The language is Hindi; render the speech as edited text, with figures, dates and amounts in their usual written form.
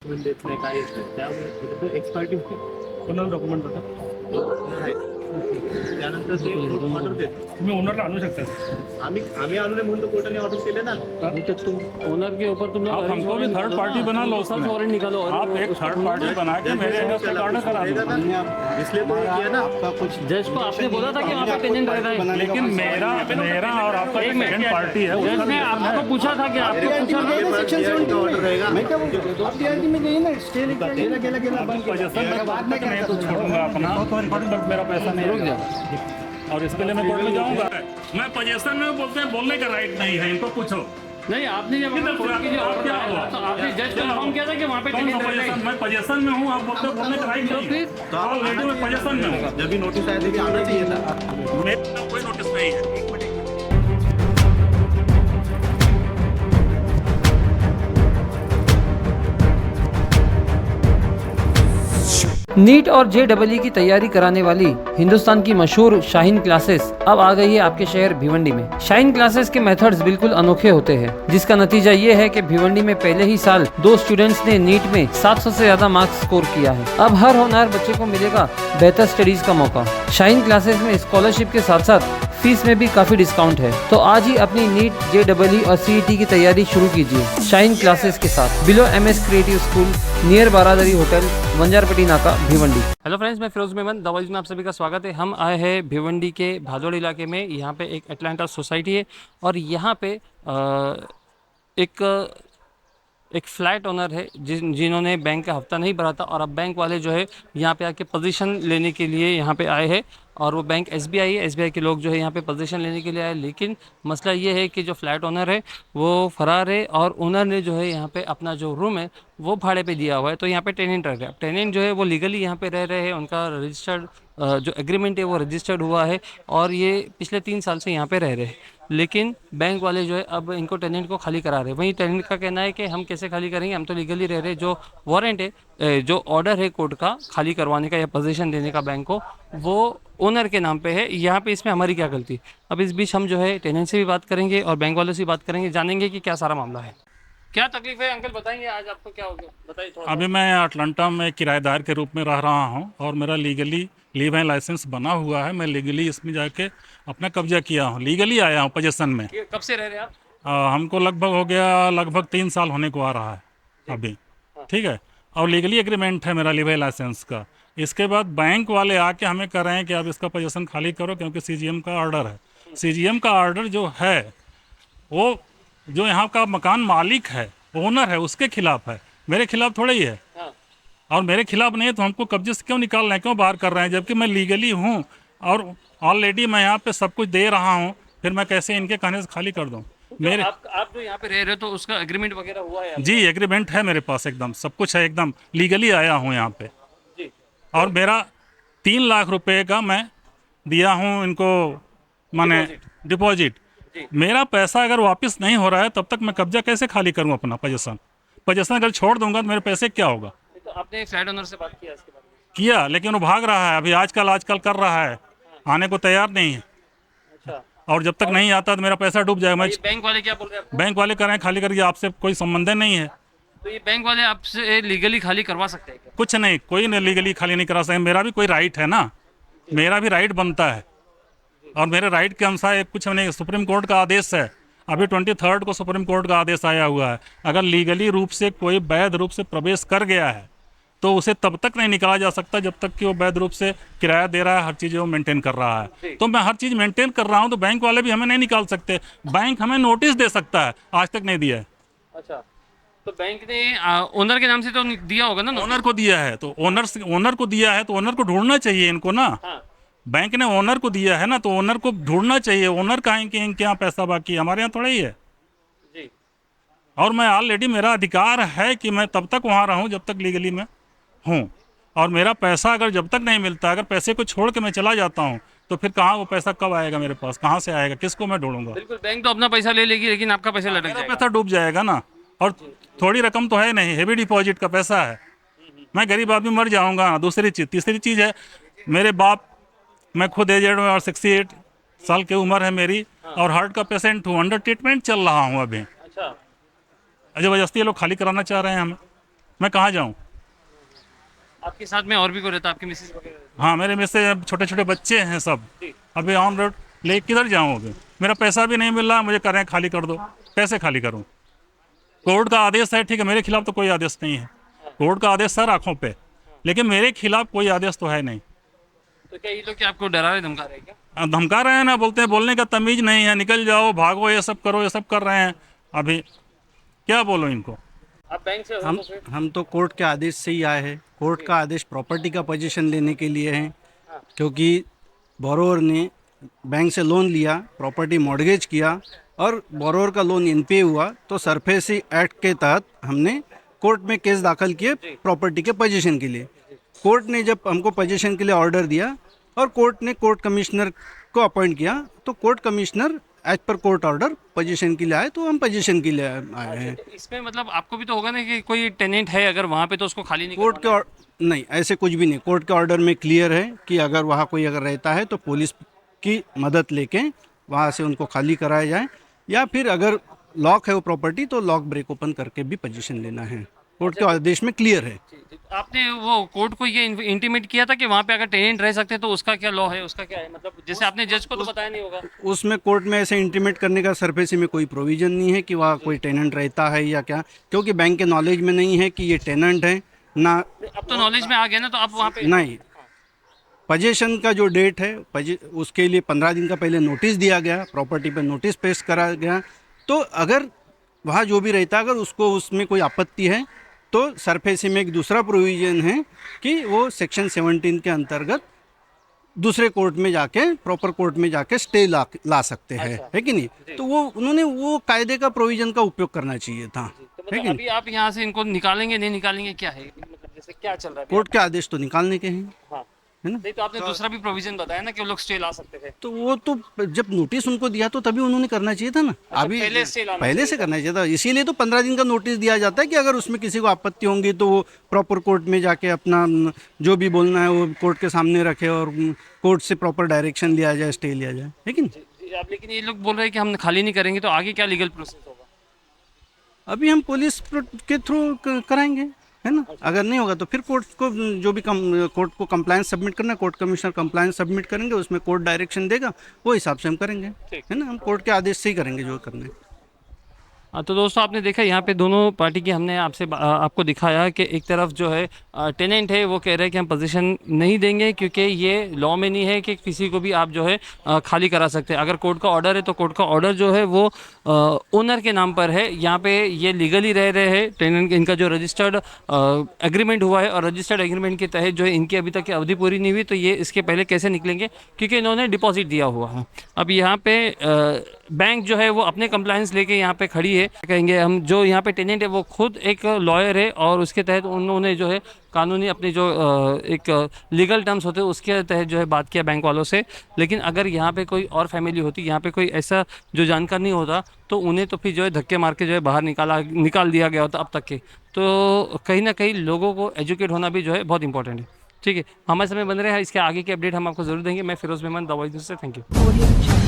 देत नाही काहीच नाही त्यामुळे एक्सपायरी कोणाला डॉक्युमेंट होतं त्यानंतर ते ऑर्डर देतो तुम्ही ओनरला आणू शकता आम्ही आणू नये म्हणून कोर्टाने ऑर्डर केले ना ओनर के ऊपर तुम आप हमको भी थर्ड पार्टी बना लो उसमें। वारंट निकालो और आप एक थर्ड पार्टी बना के मेरे एड्रेस पे ऑर्डर करा दो। इसलिए तो ये किया ना आपका कुछ जज को आपने बोला था कि वहाँ पे टेनेंट रह रहा है, लेकिन मेरा और आपका एक मिनट, सेकंड पार्टी है जज ने आपको पूछा था कि आपको पूछा था सेक्शन 70 ऑर्डर रहेगा मैं क्या बोल रहा हूँ, आप डीआरटी में गई ना, स्टे गेला गेला गेला बंद किया। पोजीशन में बाद में नहीं तो छोड़ूंगा अपना बट मेरा पैसा नहीं रुक जाए और इसके लिए मैं कोर्ट में जाऊंगा। मैं पोजीशन में बोलते हैं बोलने का राइट नहीं है, इनको पूछो। नहीं, आपने जब कोर्ट की जो ऑर्डर आया तो आपने जज को इन्फॉर्म किया था कि वहाँ पे कौन सा टेनेंट रह रहा पोजीशन? है। मैं पोजीशन में हूँ, आप बोलते हो बोलने का राइट नहीं है। तो आप ऑलरेडी मैं पोजीशन में हूँ, जब भी नोटिस आया था कि आना चाहिए था मेरा कोई नोटिस नहीं है। नीट और जेईई की तैयारी कराने वाली हिंदुस्तान की मशहूर शाहीन क्लासेस अब आ गई है आपके शहर भिवंडी में। शाहीन क्लासेस के मेथड्स बिल्कुल अनोखे होते हैं, जिसका नतीजा ये है कि भिवंडी में पहले ही साल 2 स्टूडेंट्स ने नीट में 700 से ज्यादा मार्क्स स्कोर किया है। अब हर होनहार बच्चे को मिलेगा बेहतर स्टडीज का मौका। शाहीन क्लासेस में स्कॉलरशिप के साथ साथ फीस में भी काफी डिस्काउंट है, तो आज ही अपनी नीट, जेईई और सीईटी की तैयारी शुरू कीजिए शाहीन क्लासेस के साथ। Below MS creative school, near Baradari hotel, Banjarpatti Naka, Bhiwandi. Hello friends, मैं फिरोज मेमन दवाईज में आप सभी का स्वागत है। हम आए हैं भिवंडी के भादोड़ इलाके में। यहाँ पे एक एटलांटा सोसाइटी है और यहाँ पे एक फ्लैट ओनर है जिन्होंने बैंक का हफ्ता नहीं भरा था और अब बैंक वाले जो है यहाँ पे आके पोजीशन लेने के लिए यहाँ पे आए हैं। और वो बैंक SBI है, SBI के लोग जो है यहाँ पे पोजीशन लेने के लिए आए। लेकिन मसला ये है कि जो फ्लैट ओनर है वो फरार है और ओनर ने जो है यहाँ पे अपना जो रूम है वो भाड़े पे दिया हुआ है। तो यहाँ पे टेनेंट रह रहे हैं। टेनेंट जो है वो लीगली यहाँ पे रह रहे हैं, उनका रजिस्टर्ड जो एग्रीमेंट है वो रजिस्टर्ड हुआ है और ये पिछले 3 साल से यहाँ पे रह रहे हैं। लेकिन बैंक वाले जो है अब इनको टेनेंट को खाली करा रहे हैं। वहीं टेनेंट का कहना है कि हम कैसे खाली करेंगे, हम तो लीगली रह रहे हैं। जो वारंट है, जो ऑर्डर है कोर्ट का खाली करवाने का या पोजीशन देने का बैंक को, वो ओनर के नाम पे है। यहाँ पे इसमें हमारी क्या गलती? अब इस बीच हम जो है टेनेंट से भी बात करेंगे और बैंक वालों से भी बात करेंगे, जानेंगे कि क्या सारा मामला है। क्या तकलीफ है अंकल, बताएंगे आज आपको क्या हो गया, बताइए थोड़ा। अभी मैं अटलांटा में किराएदार के रूप में रह रहा हूँ और मेरा लीगली लीव एंड लाइसेंस बना हुआ है। मैं लीगली इसमें जाके अपना कब्जा किया हूँ, लीगली आया हूँ पोजीशन में। कब से रह रहे हैं आप? हमको लगभग हो गया, लगभग 3 साल होने को आ रहा है अभी, ठीक है। और लीगली एग्रीमेंट है मेरा लीव एंड लाइसेंस का। इसके बाद बैंक वाले आके हमें कह रहे हैं कि आप इसका पोजीशन खाली करो क्योंकि CGM का ऑर्डर है। CGM का ऑर्डर जो है वो जो यहाँ का मकान मालिक है, ओनर है, उसके खिलाफ है, मेरे खिलाफ थोड़ा ही है। और मेरे खिलाफ नहीं है तो हमको कब्जे से क्यों निकाल रहे हैं, क्यों बाहर कर रहे हैं, जबकि मैं लीगली हूँ और ऑलरेडी मैं यहाँ पे सब कुछ दे रहा हूँ। फिर मैं कैसे इनके कहने से खाली कर दूँ? मेरे आप जो यहाँ पे रह रहे हो तो उसका एग्रीमेंट वगैरह हुआ है? जी एग्रीमेंट है मेरे पास, एकदम सब कुछ है, एकदम लीगली आया हूँ यहाँ पे। जी। और मेरा 3 लाख रुपए का मैं दिया हूँ इनको, माने डिपॉजिट। मेरा पैसा अगर वापस नहीं हो रहा है तब तक मैं कब्जा कैसे खाली करूँ अपना पोजीशन अगर छोड़ दूंगा तो मेरे पैसे क्या होगा? तो आपने फ्लैट ओनर से बात किया इसके बारे में? किया, लेकिन वो भाग रहा है अभी, आजकल कर रहा है, आने को तैयार नहीं है। अच्छा। और जब तक नहीं आता तो मेरा पैसा डूब जाएगा। मैं ये बैंक वाले क्या बोल रहे हैं आपको? बैंक वाले कह रहे हैं खाली करिए, आपसे कोई संबंध नहीं है। तो ये बैंक वाले आपसे लीगली खाली करवा सकते हैं क्या? कुछ नहीं, कोई लीगली खाली नहीं करा सकते। मेरा भी कोई राइट है ना, मेरा भी राइट बनता है और मेरे राइट के अनुसार कुछ नहीं। सुप्रीम कोर्ट का आदेश है, अभी 23 को सुप्रीम कोर्ट का आदेश आया हुआ है। अगर लीगली रूप से कोई वैध रूप से प्रवेश कर गया है तो उसे तब तक नहीं निकाला जा सकता जब तक कि वो वैध रूप से किराया दे रहा है, हर चीज़ वो मेंटेन कर रहा है। तो मैं हर चीज़ मेंटेन कर रहा हूँ, तो बैंक वाले भी हमें नहीं निकाल सकते। बैंक हमें नोटिस दे सकता है, आज तक नहीं दिया है। अच्छा, तो बैंक ने ओनर के नाम से तो दिया होगा ना? ओनर को दिया है तो ओनर को दिया है तो ओनर को ढूंढना चाहिए इनको ना। हाँ। बैंक ने ओनर को दिया है ना, तो ओनर को ढूंढना चाहिए। ओनर कहाँ कि इनके यहाँ पैसा बाकी है, हमारे यहाँ थोड़ा ही है। जी। और मैं ऑलरेडी, मेरा अधिकार है कि मैं तब तक वहाँ रहूँ जब तक लीगली मैं हूँ। और मेरा पैसा अगर जब तक नहीं मिलता, अगर पैसे को छोड़ के मैं चला जाता हूँ तो फिर कहाँ वो पैसा कब आएगा मेरे पास, कहाँ से आएगा, किसको मैं ढूंढूंगा? बिल्कुल, बैंक तो अपना पैसा ले लेगी लेकिन आपका पैसा लटक मेरा जाएगा। पैसा डूब जाएगा ना। और थोड़ी रकम तो है नहीं, हेवी डिपॉजिट का पैसा है। मैं गरीब आदमी मर जाऊँगा। दूसरी चीज़, तीसरी चीज़ है, मेरे बाप, मैं खुद एजेड में और 68 साल की उम्र है मेरी और हार्ट का पेशेंट हूँ, अंडर ट्रीटमेंट चल रहा हूँ अभी। अच्छा। जबरदस्ती ये लोग खाली कराना चाह रहे हैं हमें। मैं कहाँ जाऊँ? आपके साथ में और भी कोई रहता, आपके मिसेज वगैरह? हाँ, मेरे में से छोटे छोटे बच्चे हैं सब, अभी ऑन रोड ले किधर जाऊँ? अभी मेरा पैसा भी नहीं मिल रहा, मुझे कह रहे हैं खाली कर दो। कैसे खाली करूँ? कोर्ट का आदेश है, ठीक है, मेरे खिलाफ तो कोई आदेश नहीं है। कोर्ट का आदेश सर आँखों पे, लेकिन मेरे खिलाफ कोई आदेश तो है नहीं। तो क्या ये लोग क्या आपको डरा रहे, धमका रहे हैं क्या? धमका रहे हैं ना, बोलते हैं बोलने का तमीज नहीं है, निकल जाओ, भागो, ये सब करो, ये सब कर रहे हैं। अभी क्या बोलो इनको? आप बैंक से हो हम तो फिर? हम तो कोर्ट के आदेश से ही आए हैं। कोर्ट का आदेश प्रॉपर्टी का पोजीशन लेने के लिए है, क्योंकि बोरोवर ने बैंक से लोन लिया, प्रॉपर्टी मॉर्गेज किया और बोरोवर का लोन एनपीए हुआ, तो सरफेसी एक्ट के तहत हमने कोर्ट में केस दाखिल किए प्रॉपर्टी के पोजीशन के लिए। कोर्ट ने जब हमको पोजीशन के लिए ऑर्डर दिया और कोर्ट ने कोर्ट कमिश्नर को अपॉइंट किया, तो कोर्ट कमिश्नर एज पर कोर्ट ऑर्डर पोजीशन के लिए आए, तो हम पोजीशन के लिए आए हैं। इसमें मतलब आपको भी तो होगा ना कि कोई टेनेंट है अगर वहाँ पे, तो उसको खाली नहीं कोर्ट करवाना के नहीं, ऐसे कुछ भी नहीं। कोर्ट के ऑर्डर में क्लियर है कि अगर वहाँ कोई अगर रहता है तो पुलिस की मदद लेके वहाँ से उनको खाली कराया जाए, या फिर अगर लॉक है वो प्रॉपर्टी तो लॉक ब्रेक ओपन करके भी पोजीशन लेना है। कोर्ट के आदेश में क्लियर है। आपने वो कोर्ट को ये इंटीमेट किया था कि वहाँ पे अगर टेनेंट रह सकते हैं तो उसका क्या लॉ है, उसका क्या है? मतलब जैसे आपने जज को तो बताया नहीं होगा। उसमें कोर्ट में ऐसे इंटीमेट करने का सरफेसी में कोई प्रोविजन नहीं है कि वहाँ कोई टेनेंट रहता है या क्या, क्योंकि बैंक के नॉलेज में नहीं है कि ये टेनेंट है ना। अब तो नॉलेज में आ गया ना, तो आप वहाँ पे नहीं, पोजीशन का जो डेट है उसके लिए 15 दिन का पहले नोटिस दिया गया, प्रॉपर्टी पर नोटिस पेश करा गया। तो अगर वहाँ जो भी रहता, अगर उसको उसमें कोई आपत्ति है तो सरफेसी में एक दूसरा प्रोविज़न है कि वो सेक्शन 17 के अंतर्गत दूसरे कोर्ट में जाके, प्रॉपर कोर्ट में जाके स्टे ला सकते हैं। अच्छा। है कि नहीं? तो वो उन्होंने वो कायदे का प्रोविज़न का उपयोग करना चाहिए था। तो है मतलब कि अभी आप यहाँ से इनको निकालेंगे नहीं निकालेंगे, क्या है मतलब जैसे क्या चल रहा है अभी? कोर्ट के आदेश तो निकालने के हैं, हाँ, है ना? नहीं तो आपने दूसरा भी प्रोविजन बताया ना कि वो लोग स्टे ला सकते थे। तो वो तो जब नोटिस उनको दिया तो तभी उन्होंने करना चाहिए था ना। अभी पहले से लाना पहले से करना चाहिए था, इसीलिए तो 15 दिन का नोटिस दिया जाता है कि अगर उसमें किसी को आपत्ति होंगी तो वो प्रॉपर कोर्ट में जाके अपना जो भी बोलना है वो कोर्ट के सामने रखे और कोर्ट से प्रॉपर डायरेक्शन लिया जाए, स्टे लिया जाए। लेकिन आप, लेकिन ये लोग बोल रहे हैं कि हम खाली नहीं करेंगे, तो आगे क्या लीगल प्रोसेस होगा? अभी हम पुलिस के थ्रू कराएंगे, है ना। अगर नहीं होगा तो फिर कोर्ट को जो भी कोर्ट को कंप्लायंस सबमिट करना है, कोर्ट कमिश्नर कंप्लायंस सबमिट करेंगे, उसमें कोर्ट डायरेक्शन देगा, वो हिसाब से हम करेंगे, है ना। हम कोर्ट के आदेश से ही करेंगे जो करना है। तो दोस्तों आपने देखा यहाँ पे दोनों पार्टी की हमने आपको दिखाया कि एक तरफ जो है टेनेंट है वो कह रहे हैं कि हम पोजीशन नहीं देंगे क्योंकि ये लॉ में नहीं है कि किसी को भी आप जो है खाली करा सकते हैं। अगर कोर्ट का ऑर्डर है तो कोर्ट का ऑर्डर जो है वो ओनर के नाम पर है। यहाँ पे ये लीगली रह रहे हैं, टेनेंट इनका जो रजिस्टर्ड एग्रीमेंट हुआ है और रजिस्टर्ड एग्रीमेंट के तहत जो है इनकी अभी तक की अवधि पूरी नहीं हुई, तो ये इसके पहले कैसे निकलेंगे क्योंकि इन्होंने डिपॉजिट दिया हुआ है। अब यहाँ पे बैंक जो है वो अपने कंप्लायंस लेके यहाँ पे खड़ी है। कहेंगे हम जो यहाँ पे टेनेंट है वो खुद एक लॉयर है और उसके तहत उन्होंने जो है कानूनी अपनी जो एक लीगल टर्म्स होते हैं उसके तहत जो है बात किया बैंक वालों से। लेकिन अगर यहाँ पे कोई और फैमिली होती, यहाँ पे कोई ऐसा जो जानकार नहीं होता, तो उन्हें तो फिर जो है धक्के मार के जो है बाहर निकाल दिया गया होता अब तक के। तो कहीं ना कहीं लोगों को एजुकेट होना भी जो है बहुत इंपॉर्टेंट है। ठीक है, हमारे समय बन रहे हैं, इसके आगे के अपडेट हम आपको जरूर देंगे। मैं फिरोज मेहमान, दवाई से, थैंक यू।